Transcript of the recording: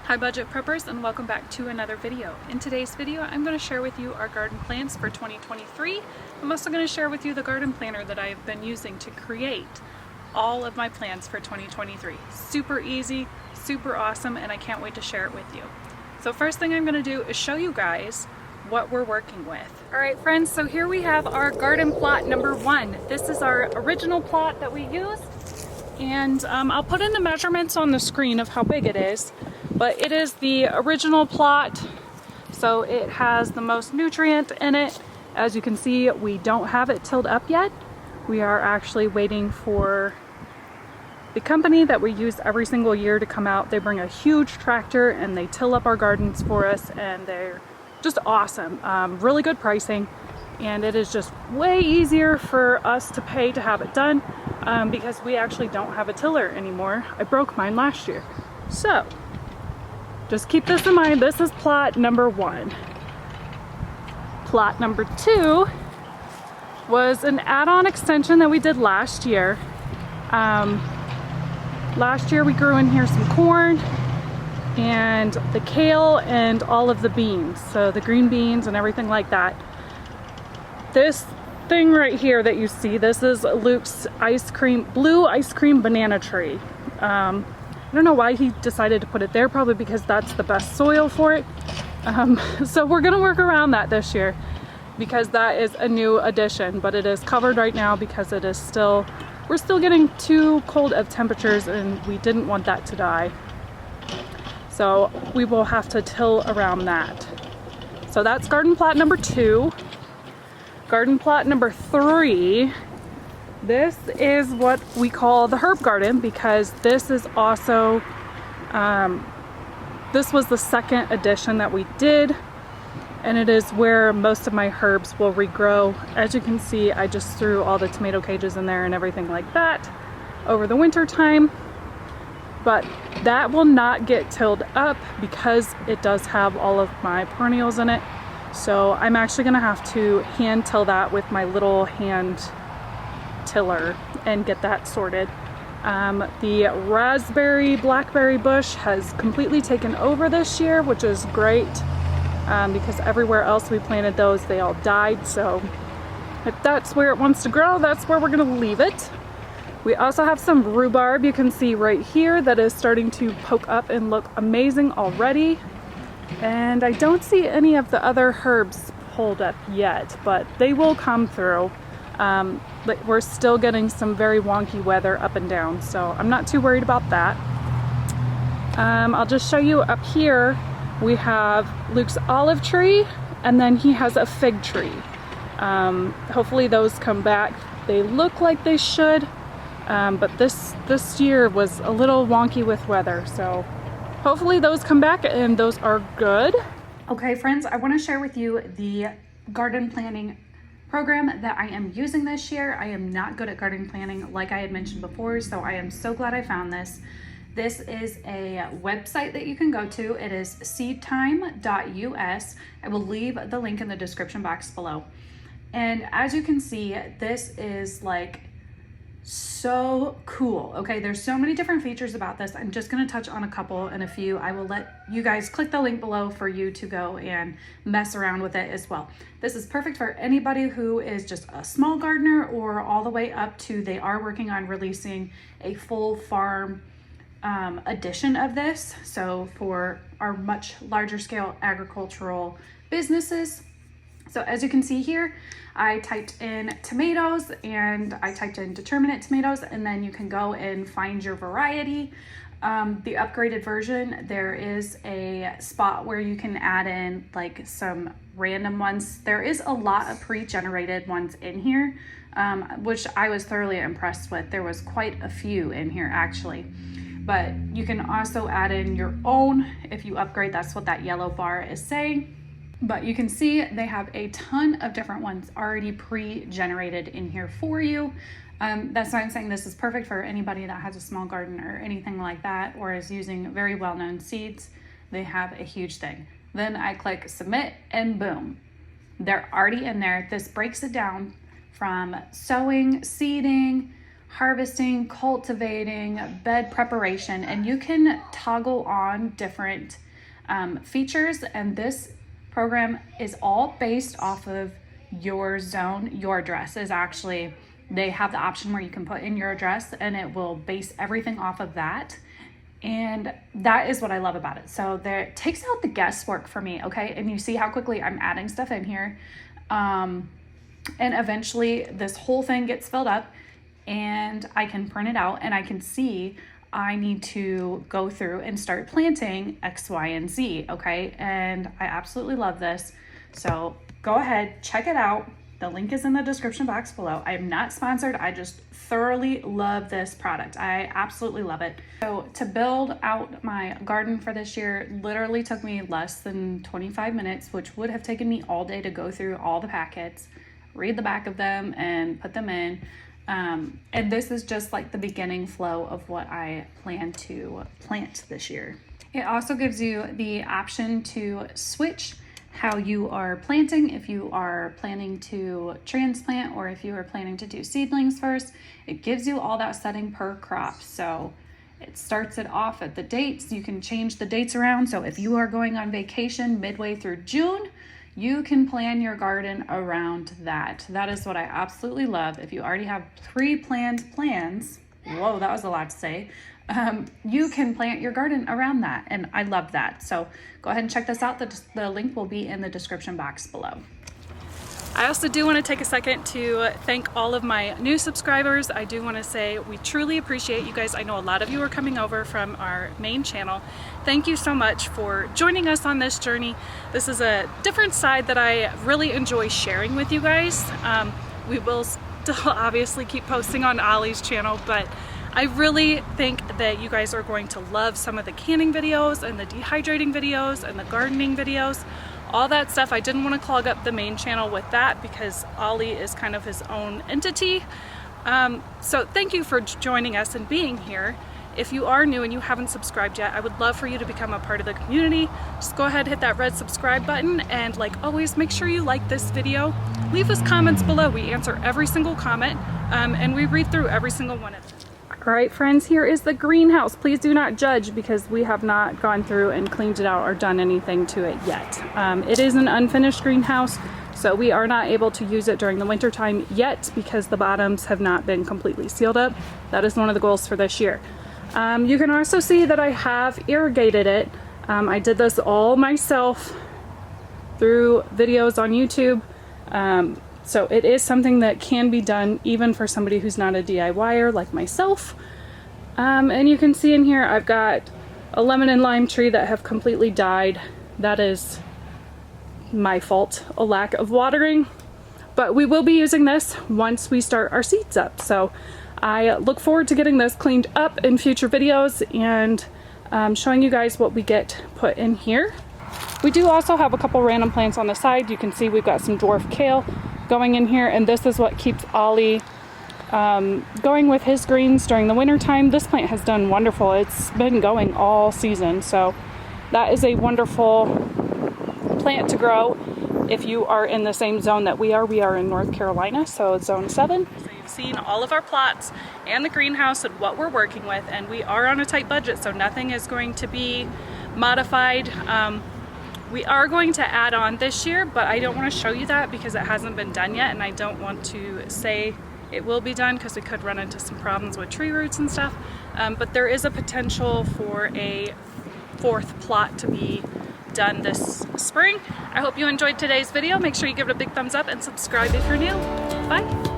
Hi budget preppers, and welcome back to another video. In today's video I'm going to share with you our garden plans for 2023. I'm also going to share with you the garden planner that I've been using to create all of my plans for 2023. Super easy, super awesome, and I can't wait to share it with you. So first thing I'm going to do is show you guys what we're working with. Alright friends, so here we have our garden plot number 1. This is our original plot that we used, and I'll put in the measurements on the screen of how big it is. But it is the original plot, so it has the most nutrient in it. As you can see, we don't have it tilled up yet. We are actually waiting for the company that we use every single year to come out. They bring a huge tractor and they till up our gardens for us, and they're just awesome. Really good pricing, and it is just way easier for us to pay to have it done because we actually don't have a tiller anymore. I broke mine last year. So just keep this in mind. This is plot number 1. Plot number 2 was an add-on extension that we did last year. Last year we grew in here some corn and the kale and all of the beans, so the green beans and everything like that. This thing right here that you see, this is Luke's blue ice cream banana tree. I don't know why he decided to put it there, probably because that's the best soil for it. So we're gonna work around that this year because that is a new addition, but it is covered right now because it is we're still getting too cold of temperatures and we didn't want that to die. So we will have to till around that. So that's garden plot number 2. Garden plot number 3. This is what we call the herb garden because this is also, this was the second edition that we did, and it is where most of my herbs will regrow. As you can see, I just threw all the tomato cages in there and everything like that over the winter time, but that will not get tilled up because it does have all of my perennials in it. So I'm actually gonna have to hand till that with my little hand tiller and get that sorted. The raspberry blackberry bush has completely taken over this year, which is great because everywhere else we planted those, they all died. So if that's where it wants to grow, that's where we're gonna leave it. We also have some rhubarb, you can see right here, that is starting to poke up and look amazing already. And I don't see any of the other herbs pulled up yet, but they will come through. But we're still getting some very wonky weather up and down, so I'm not too worried about that. I'll just show you up here, we have Luke's olive tree, and then he has a fig tree. Hopefully those come back. They look like they should, but this year was a little wonky with weather, so hopefully those come back and those are good. Okay friends, I want to share with you the garden planning program that I am using this year. I am not good at garden planning like I had mentioned before, so I am so glad I found this. This is a website that you can go to. It is seedtime.us. I will leave the link in the description box below. And as you can see, this is like so cool. Okay, there's so many different features about this. I'm just going to touch on a couple, and a few I will let you guys click the link below for you to go and mess around with it as well. This is perfect for anybody who is just a small gardener or all the way up to they are working on releasing a full farm edition of this. So for our much larger scale agricultural businesses. So as you can see here, I typed in tomatoes and I typed in determinate tomatoes, and then you can go and find your variety. The upgraded version, there is a spot where you can add in like some random ones. There is a lot of pre-generated ones in here, which I was thoroughly impressed with. There was quite a few in here actually. But you can also add in your own if you upgrade. That's what that yellow bar is saying. But you can see they have a ton of different ones already pre-generated in here for you. That's why I'm saying this is perfect for anybody that has a small garden or anything like that, or is using very well-known seeds. They have a huge thing. Then I click submit and boom, they're already in there. This breaks it down from sowing, seeding, harvesting, cultivating, bed preparation, and you can toggle on different features. And this program is all based off of your zone. Your address is actually, they have the option where you can put in your address and it will base everything off of that. And that is what I love about it. So there, it takes out the guesswork for me, okay? And you see how quickly I'm adding stuff in here. And eventually this whole thing gets filled up and I can print it out and I can see I need to go through and start planting X, Y, and Z, okay? And I absolutely love this. So go ahead, check it out. The link is in the description box below. I am not sponsored. I just thoroughly love this product. I absolutely love it. So to build out my garden for this year literally took me less than 25 minutes, which would have taken me all day to go through all the packets, read the back of them, and put them in. And this is just like the beginning flow of what I plan to plant this year. It also gives you the option to switch how you are planting, if you are planning to transplant or if you are planning to do seedlings first. It gives you all that setting per crop. So it starts it off at the dates. You can change the dates around. So if you are going on vacation midway through June, you can plan your garden around that. That is what I absolutely love. If you already have pre-planned plans, whoa, that was a lot to say. You can plant your garden around that, and I love that. So go ahead and check this out. The link will be in the description box below. I also do want to take a second to thank all of my new subscribers. I do want to say we truly appreciate you guys. I know a lot of you are coming over from our main channel. Thank you so much for joining us on this journey. This is a different side that I really enjoy sharing with you guys. We will still obviously keep posting on Ollie's channel, but I really think that you guys are going to love some of the canning videos and the dehydrating videos and the gardening videos, all that stuff. I didn't want to clog up the main channel with that because Ollie is kind of his own entity. So thank you for joining us and being here. If you are new and you haven't subscribed yet, I would love for you to become a part of the community. Just go ahead, hit that red subscribe button, and like always, make sure you like this video. Leave us comments below. We answer every single comment, and we read through every single one of them. All right, friends, here is the greenhouse. Please do not judge because we have not gone through and cleaned it out or done anything to it yet. It is an unfinished greenhouse, so we are not able to use it during the winter time yet because the bottoms have not been completely sealed up. That is one of the goals for this year. You can also see that I have irrigated it. I did this all myself through videos on YouTube. So it is something that can be done even for somebody who's not a DIYer like myself. And you can see in here I've got a lemon and lime tree that have completely died. That is my fault, a lack of watering. But we will be using this once we start our seeds up. So I look forward to getting this cleaned up in future videos and showing you guys what we get put in here. We do also have a couple random plants on the side. You can see we've got some dwarf kale going in here, and this is what keeps Ollie going with his greens during the winter time. This plant has done wonderful. It's been going all season, so that is a wonderful plant to grow if you are in the same zone that we are. We are in North Carolina, so it's zone 7. So you've seen all of our plots and the greenhouse and what we're working with, and we are on a tight budget, so nothing is going to be modified. We are going to add on this year, but I don't want to show you that because it hasn't been done yet, and I don't want to say it will be done because we could run into some problems with tree roots and stuff. But there is a potential for a 4th plot to be done this spring. I hope you enjoyed today's video. Make sure you give it a big thumbs up and subscribe if you're new. Bye.